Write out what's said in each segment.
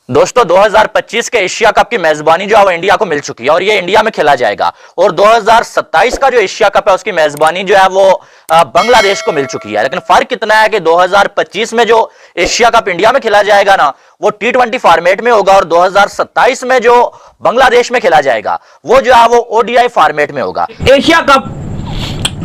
दोस्तों 2025 के Asia cup की मेजबानी जो है वो इंडिया को मिल चुकी है और ये इंडिया में खेला जाएगा। और 2027 का जो एशिया कप है उसकी मेजबानी जो है वो बांग्लादेश को मिल चुकी है। लेकिन फर्क इतना है कि 2025 में जो एशिया कप इंडिया में खेला जाएगा ना, वो T20 फॉर्मेट में होगा और 2027 में जो बांग्लादेश में खेला जाएगा वो जो है वो ODI फॉर्मेट में होगा। एशिया कप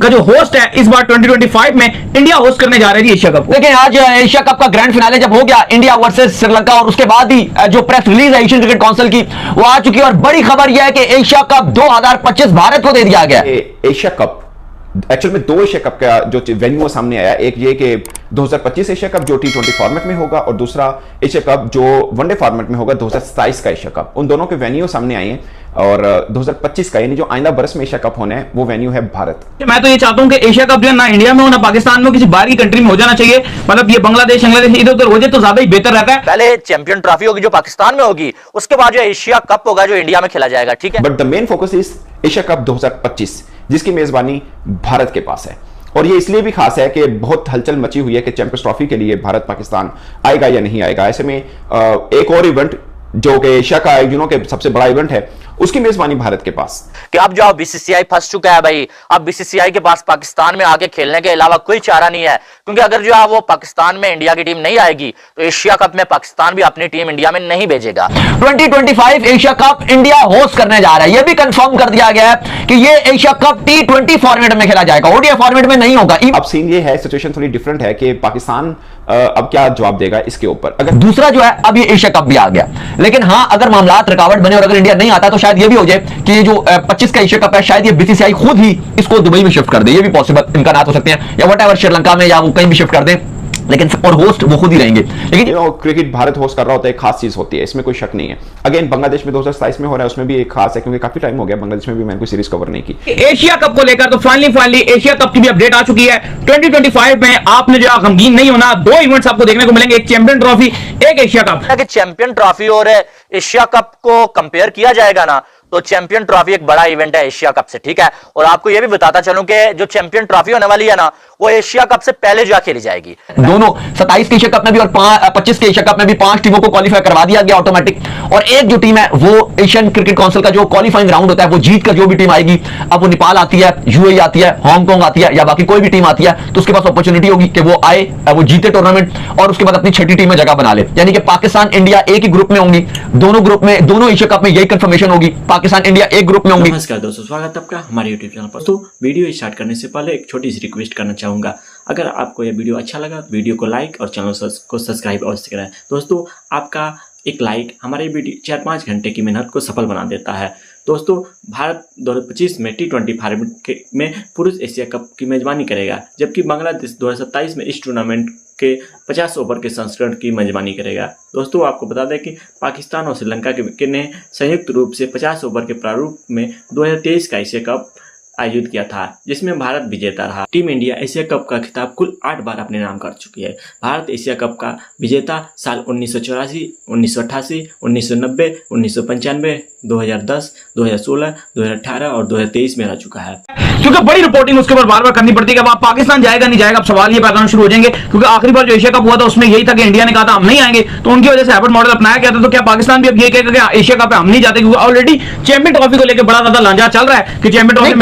का जो होस्ट है इस बार 2025 में इंडिया होस्ट करने जा रही है एशिया कप। देखिए आज एशिया कप का ग्रैंड फिनाले जब हो गया इंडिया वर्सेस श्रीलंका, और उसके बाद ही जो प्रेस रिलीज है एशियन क्रिकेट काउंसिल की वो आ चुकी है। और बड़ी खबर यह है कि एशिया कप 2025 भारत को दे दिया गया। एशिया कप एक्चुअल में दो एशिया कप का जो वेन्यू सामने आया, एक ये कि 2025 एशिया कप जो T20 फॉर्मेट में होगा और दूसरा एशिया कप जो वनडे फॉर्मेट में होगा 2027 का एशिया कप। उन दोनों के वेन्यू सामने आए हैं और 2025 का यानी जो आइंदा बरस में एशिया कप होना है वो वेन्यू है भारत। मैं तो ये चाहता हूं कि एशिया कप जो है ना इंडिया में हो ना पाकिस्तान में, किसी बाहरी कंट्री में हो जाना चाहिए। मतलब ये बांग्लादेश इधर उधर हो जाए तो ज्यादा ही बेहतर रहता है। पहले चैंपियन ट्रॉफी होगी जो पाकिस्तान में होगी, उसके बाद जो एशिया कप होगा जो इंडिया में खेला जाएगा। ठीक है, but the main focus is Asia cup 2025 जिसकी मेजबानी भारत के पास है। और ये इसलिए भी खास है कि बहुत हलचल मची हुई है कि चैंपियंस ट्रॉफी के लिए भारत पाकिस्तान आएगा या नहीं आएगा। ऐसे में एक और इवेंट जो कि एशिया का के सबसे बड़ा इवेंट है उसकी मेजबानी भारत के पास। कि अब जो बीसीसीआई फंस चुका है भाई, अब बीसीसीआई के पास पाकिस्तान में आके खेलने के अलावा कोई चारा नहीं है। क्योंकि अगर जो है वो पाकिस्तान में इंडिया की टीम नहीं आएगी तो एशिया कप में पाकिस्तान भी अपनी टीम इंडिया में नहीं भेजेगा। 2025 एशिया कप इंडिया होस्ट करने जा रहा है, यह भी कंफर्म कर दिया गया है कि यह एशिया कप T20 फॉर्मेट में खेला जाएगा, ODI फॉर्मेट में नहीं होगा। अब सीन ये है, सिचुएशन थोड़ी डिफरेंट है कि पाकिस्तान अब क्या जवाब देगा इसके ऊपर। अगर दूसरा जो है अब ये एशिया कप भी आ गया, लेकिन हां अगर मामलात रुकावट बने और अगर इंडिया नहीं आता तो शायद ये भी हो जाए कि ये जो 25 का एशिया कप है शायद ये बीसीसीआई खुद ही इसको दुबई में शिफ्ट कर दे। ये भी पॉसिबल इम्कानात हो सकते हैं, या व्हाटएवर श्रीलंका में या वो कहीं भी शिफ्ट कर दें, लेकिन और होस्ट वो खुद ही रहेंगे। लेकिन क्रिकेट भारत होस्ट कर रहा होता है, एक खास चीज होती है, इसमें कोई शक नहीं है। अगेन बांग्लादेश में 2027 में हो रहा है, उसमें भी एक खास है क्योंकि काफी टाइम हो गया बांग्लादेश में भी मैंने कोई सीरीज कवर नहीं की। एशिया कप को लेकर तो फाइनली एशिया कप की भी अपडेट आ चुकी है। 2025 में आपने जो गमगीन नहीं होना, दो इवेंट्स आपको देखने को मिलेंगे, एक चैंपियन ट्रॉफी एक एशिया कप। चैंपियन ट्रॉफी और एशिया कप को कंपेयर किया जाएगा ना तो चैंपियन ट्रॉफी एक बड़ा इवेंट है एशिया कप से। ठीक है, और आपको यह भी बताता चलूं कि जो चैंपियन ट्रॉफी होने वाली है ना वो एशिया कप से पहले जो खेली जाएगी। दोनों 27 के एशिया कप में भी और 25 के एशिया कप में भी 5 टीमों को क्वालिफाई करवा दिया गया ऑटोमेटिक। और एक जो टीम है वो एशियन क्रिकेट काउंसिल का जो क्वालिफाइंग राउंड होता है वो जीत कर जो भी टीम आएगी, अब वो नेपाल आती है, यूएई आती है, हांगकांग आती है या बाकी कोई भी टीम आती है, तो उसके पास अपॉर्चुनिटी होगी कि वो आए, वो जीते टूर्नामेंट और उसके बाद अपनी छठी टीम में जगह बना ले। यानी कि पाकिस्तान इंडिया एक ही ग्रुप में होंगी, दोनों ग्रुप में दोनों एशिया कप में यही कंफर्मेशन होगी, पाकिस्तान इंडिया एक ग्रुप में होंगी। नमस्कार दोस्तों, स्वागत है आपका हमारे YouTube चैनल पर। तो वीडियो स्टार्ट करने से पहले एक छोटी सी रिक्वेस्ट करना चाहूंगा, अगर आपको यह वीडियो अच्छा लगा तो वीडियो को लाइक और चैनल को सब्सक्राइब अवश्य करें। दोस्तों आपका एक लाइक हमारे वीडियो 4-5 घंटे की मेहनत को सफल बना देता है। दोस्तों भारत 2025 में T20 फॉर्मेट में पुरुष एशिया कप की मेजबानी करेगा, जबकि बांग्लादेश 2027 में इस टूर्नामेंट के 50 ओवर के संस्करण की मेजबानी करेगा। दोस्तों आपको बता दें कि पाकिस्तान और श्रीलंका के ने संयुक्त रूप से 50 ओवर के प्रारूप में 2023 का एशिया कप आयोजित किया था, जिसमें भारत विजेता रहा। टीम इंडिया एशिया कप का खिताब कुल 8 बार अपने नाम कर चुकी है। भारत एशिया कप का विजेता साल 1984, 1988, 1990, 1995, 2010, 2016, 2018 और 2023 में रह चुका है। क्योंकि बड़ी रिपोर्टिंग उसके ऊपर बार बार करनी पड़ती है कि अब पाकिस्तान जाएगा नहीं जाएगा, अब सवाल ये पैदा शुरू हो जाएंगे। क्योंकि आखिरी बार जो एशिया कप हुआ था उसमें यही था कि इंडिया ने कहा था हम नहीं आएंगे, तो उनकी वजह से हाइब्रिड मॉडल अपनाया गया था। तो क्या पाकिस्तान भी अब ये कहेगा कि एशिया कप पे हम नहीं जाते, क्योंकि ऑलरेडी चैंपियन ट्रॉफी को लेकर बड़ा ज्यादा लांजा चल रहा है कि चैंपियन ट्रॉफी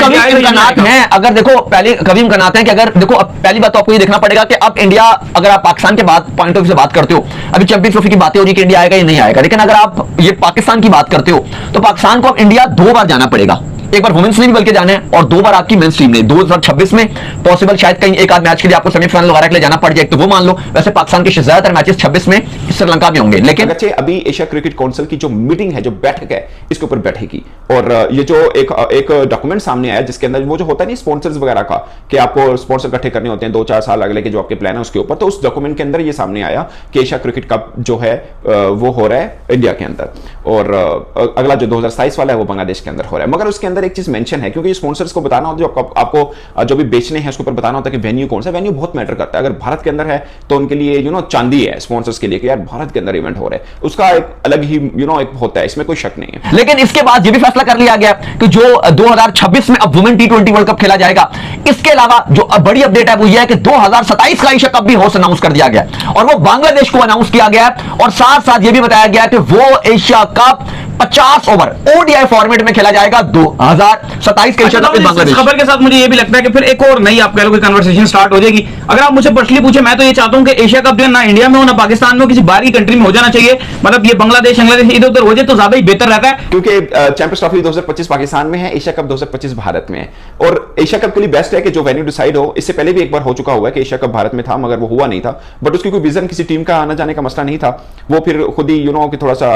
में है। अगर देखो पहले कभी इम्कानात है कि अगर देखो अब पहली बात तो आपको ये देखना पड़ेगा कि अब इंडिया, अगर आप पाकिस्तान के बाद पॉइंट ऑफ व्यू से बात करते हो, अभी चैंपियंस ट्रॉफी की बातें हो रही कि इंडिया आएगा या नहीं आएगा, लेकिन अगर आप ये पाकिस्तान की बात करते हो तो पाकिस्तान को अब इंडिया 2 बार जाना पड़ेगा। एक बार वुमेन्स ने भी बल्कि जाना है और 2 बार आपकी मेंस टीम ने। 2026 में पॉसिबल शायद कहीं एक आध मैच के लिए आपको सेमीफाइनल वगैरह के लिए जाना पड़ जाए, तो वो मान लो। वैसे पाकिस्तान के ज्यादातर मैचेस 26 में श्रीलंका में होंगे। लेकिन अच्छे अभी एशिया क्रिकेट काउंसिल की जो मीटिंग है, जो बैठक है, इसके ऊपर बैठेगी। और ये जो एक डॉक्यूमेंट सामने आया जिसके अंदर वो जो होता है नहीं स्पॉन्सर्स वगैरह का, कि आपको स्पॉन्सर इकट्ठे करने होते हैं 2-4 साल अगले के जो आपके प्लान है उसके ऊपर, तो उस डॉक्यूमेंट के अंदर ये सामने आया कि एशिया क्रिकेट कप जो है वो हो रहा है इंडिया के अंदर, और अगला जो 2027 वाला है वो बांग्लादेश के अंदर हो रहा है। मगर उसके अंदर अंदर एक चीज मेंशन है, क्योंकि स्पॉन्सर्स को बताना होता है, जो आपको जो भी बेचने हैं उसके ऊपर बताना होता है कि वेन्यू कौन सा। वेन्यू बहुत मैटर करता है। अगर भारत के अंदर है तो उनके लिए चांदी है स्पॉन्सर्स के लिए कि यार भारत के अंदर इवेंट हो रहा है, उसका एक अलग ही एक होता है, इसमें कोई शक नहीं है। लेकिन इसके बाद यह भी फैसला कर लिया गया कि जो 2026 में अब वुमेन T20 वर्ल्ड कप खेला जाएगा, इसके अलावा जो अब बड़ी अपडेट है वो यह है कि 2027 का एशिया कप भी होस्ट अनाउंस कर दिया गया और वो बांग्लादेश को अनाउंस किया गया और साथ साथ यह भी बताया गया कि वो Asia cup 50 over ODI format में खेला जाएगा 2027 के एशिया कप में बांग्लादेश। खबर के साथ मुझे ये भी लगता है कि फिर एक और नई आप कह लो कि कन्वर्सेशन स्टार्ट हो जाएगी। अगर आप मुझे पर्सनली पूछे, मैं तो ये चाहता हूं कि एशिया कप जो है ना इंडिया में हो ना पाकिस्तान में हो, किसी बाहर की कंट्री में हो जाना चाहिए। मतलब ये बांग्लादेश इधर उधर हो जाए तो ज्यादा ही बेहतर रहता है, क्योंकि चैंपियंस ट्रॉफी 2025 पाकिस्तान में है, एशिया कप 2025 भारत में है। और एशिया कप के लिए बेस्ट है कि जो वेन्यू डिसाइड हो, इससे पहले भी एक बार हो चुका हुआ है कि एशिया कप भारत में था मगर वो हुआ नहीं था, बट उसकी कोई विजन किसी टीम का आना जाने का मसला नहीं था, वो फिर खुद ही कि थोड़ा सा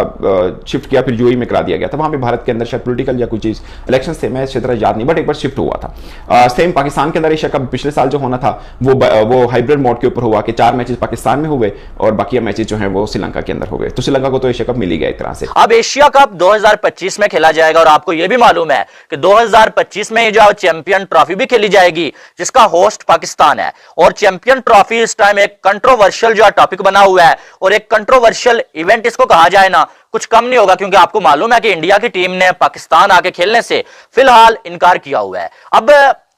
शिफ्ट किया, फिर यूएई में करा दिया गया था। वहां पे भारत के अंदर शायद पॉलिटिकल या कोई चीज इलेक्शंस थे, मैं अच्छी तरह याद नहीं, बट एक बार शिफ्ट हुआ था। सेम पाकिस्तान के अंदर एशिया कप पिछले साल जो होना था वो हाइब्रिड मोड के ऊपर हुआ कि 4 मैचेस पाकिस्तान में हुए और बाकी मैचेस जो हैं वो श्रीलंका के अंदर हो गए, तो श्रीलंका को तो एशिया कप मिल ही गया एक तरह से। अब एशिया कप 2025 में खेला जाएगा और आपको यह भी मालूम है कि 2025 में जो चैंपियन ट्रॉफी भी खेली जाएगी जिसका होस्ट पाकिस्तान है। और चैंपियन ट्रॉफी इस टाइम एक कंट्रोवर्शियल जो टॉपिक बना हुआ है और एक कंट्रोवर्शियल इवेंट इसको कहा जाए ना, कुछ कम नहीं होगा, क्योंकि आपको मालूम है कि इंडिया की टीम ने पाकिस्तान आके खेलने से फिलहाल इनकार किया हुआ है। अब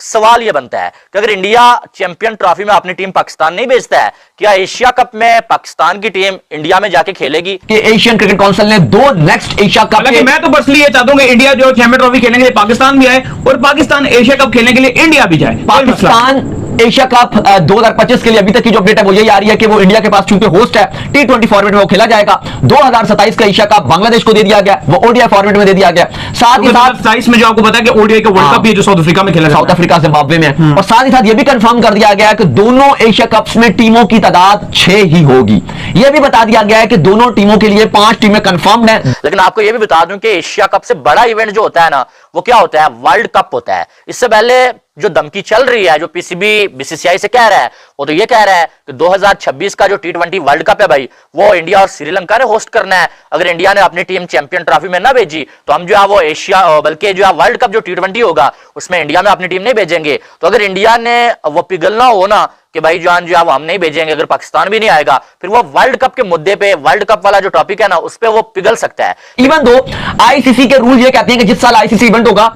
सवाल यह बनता है कि अगर इंडिया चैंपियन ट्रॉफी में अपनी टीम पाकिस्तान नहीं भेजता है, क्या एशिया कप में पाकिस्तान की टीम इंडिया में जाके खेलेगी? कि एशियन क्रिकेट काउंसिल ने 2 नेक्स्ट एशिया कप के, मैं तो पर्सनली ये चाहता हूं कि इंडिया जो चैंपियन ट्रॉफी खेलने के लिए पाकिस्तान भी आए और पाकिस्तान एशिया कप खेलने के लिए इंडिया भी जाए। पाकिस्तान एशिया कप 2025 के लिए अभी तक की जो अपडेट है वो यही आ रही है कि वो इंडिया के पास चूंकि होस्ट है, T20 फॉर्मेट में वो खेला जाएगा। 2027 का एशिया कप बांग्लादेश को दे दिया गया, वो ओडीआई फॉर्मेट में दे दिया गया। साथ ही साथ 27 में जो आपको पता है कि ओडीआई का वर्ल्ड कप ये जो साउथ अफ्रीका में खेला, साउथ अफ्रीका जिम्बाब्वे में, और साथ ही साथ ये भी कंफर्म कर दिया गया है कि दोनों एशिया कप्स में टीमों की तादाद 6 ही होगी। यह भी बता दिया गया है कि दोनों टीमों के लिए 5 टीमें कंफर्म्ड है। लेकिन आपको यह भी बता दूं कि एशिया कप से बड़ा इवेंट जो होता है ना, वो क्या होता है? वर्ल्ड कप होता है। इससे पहले जो धमकी चल रही है, जो पीसीबी बीसीसीआई से कह रहा है, वो तो ये कह रहा है कि 2026 का जो T20 वर्ल्ड कप है भाई, वो इंडिया और श्रीलंका ने होस्ट करना है। अगर इंडिया ने अपनी टीम चैंपियन ट्रॉफी में ना भेजी तो हम जो है वो एशिया बल्कि जो है वर्ल्ड कप जो T20 होगा उसमें इंडिया में अपनी टीम नहीं भेजेंगे। तो अगर इंडिया ने वो पिघलना हो ना कि भाई जान जो है वो हम नहीं भेजेंगे, अगर पाकिस्तान भी नहीं आएगा, फिर वो वर्ल्ड कप के मुद्दे पे, वर्ल्ड कप वाला जो टॉपिक है ना, उस पे वो पिघल सकता है। इवन दो आईसीसी के रूल ये कहते हैं कि जिस साल आईसीसी इवेंट होगा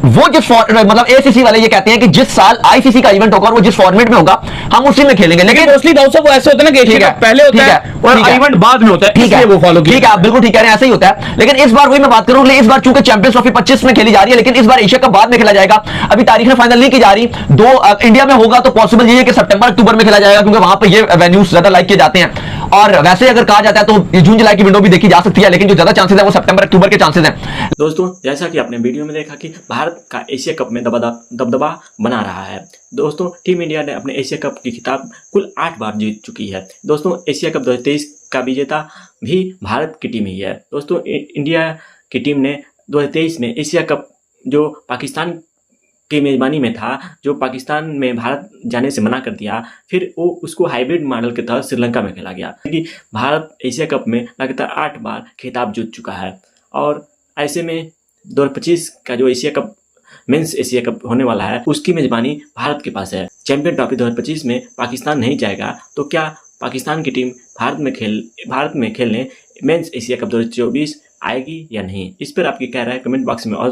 वो जिस मतलब एसीसी वाले ये कहते हैं कि जिस साल आईसीसी का इवेंट होगा और वो जिस फॉर्मेट में होगा हम उसी में खेलेंगे। लेकिन मोस्टली दोस्तों वो ऐसे होता है ना कि एशिया कप पहले होता है और इवेंट बाद में होता है, ठीक है वो फॉलो ठीक है, आप बिल्कुल ठीक कह रहे हैं, ऐसे ही होता है। लेकिन इस बार वही मैं बात करूं, इस बार चूंकि चैंपियंस ट्रॉफी 25 में खेली जा रही है, लेकिन इस बार एशिया कप बाद में खेला जाएगा। अभी तारीखें फाइनल नहीं की जा रही। इंडिया में होगा तो पॉसिबल ये है कि सितंबर अक्टूबर में खेला जाएगा, क्योंकि वहां पर ये वेन्यूज ज्यादा लाइक किए जाते हैं। और वैसे अगर कहा जाता है तो जून जुलाई की विंडो भी देखी जा सकती है, लेकिन जो ज्यादा चांसेस है वो सितंबर अक्टूबर के चांसेस हैं। दोस्तों जैसा कि आपने वीडियो में देखा कि भारत का एशिया कप में दबदबा बना रहा है। दोस्तों टीम इंडिया ने अपने एशिया कप की खिताब कुल 8 बार जीत चुकी है। दोस्तों एशिया कप 2023 का विजेता भी भारत की टीम ही है। दोस्तों इंडिया की टीम ने 2023 में एशिया कप जो पाकिस्तान की मेजबानी में था, जो पाकिस्तान में भारत जाने से मना कर दिया, फिर वो उसको हाइब्रिड मॉडल के तहत श्रीलंका में खेला गया, क्योंकि भारत एशिया कप में लगातार 8 बार खिताब जीत चुका है। और ऐसे में 2025 का जो Asia cup men's Asia cup होने वाला है उसकी मेजबानी भारत के पास है। चैंपियन ट्रॉफी 2025 में पाकिस्तान नहीं जाएगा, तो क्या पाकिस्तान की टीम भारत में खेलने मेंस एशिया कप 2024 आएगी या नहीं? इस पर आपकी क्या राय कमेंट बॉक्स में और